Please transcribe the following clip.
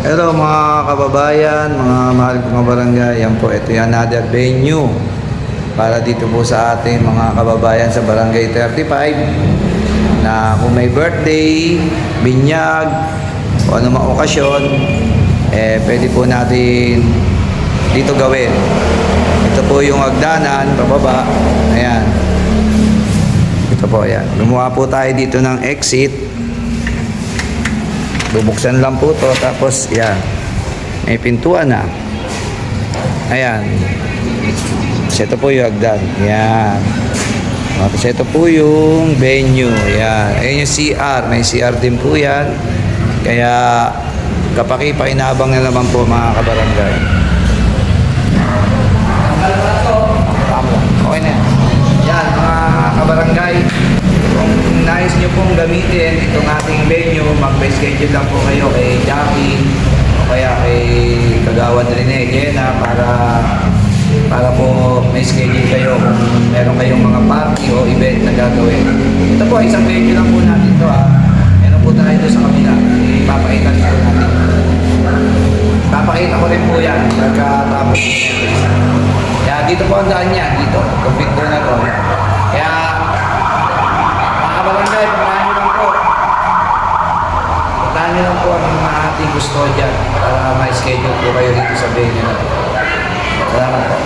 Hello mga kababayan, mga mahal kong kabarangay. Yan po, ito yung another venue para dito po sa ating mga kababayan sa Barangay 35 na kung may birthday, binyag o anumang okasyon, pwede po natin dito gawin. Ito po yung hagdanan pababa. Ayan, ito po, ayan. Gumawa po tayo dito ng exit. Bubuksan lang po to, tapos yan, may pintuan na. Ayan, so ito po yung hagdan. Yan, tapos ito po yung venue. Yan, ayan yung CR, may CR din po yan. Kaya kapakipakinabang na naman po mga kabarangay. Okay na yan mga kabarangay. Kung nais nyo pong gamitin itong ating venue, mag-schedule lang po kayo kay Jackie o kaya kay Kagawad Rene Jena para po may schedule kayo kung meron kayong mga party o event na gagawin. Ito po, isang venue lang po natin ito ha. Meron po tayo doon sa kabila. Ipapakita rin po natin. Papakita ko rin po yan pagkatapos. Kaya dito po ang daan yan. Dito. Itong pinto na to. Kaya barangay, puntahan nyo lang po. Puntahan nyo lang po ang mga ating custodian para ma-schedule po kayo dito sa venue na. Salamat po.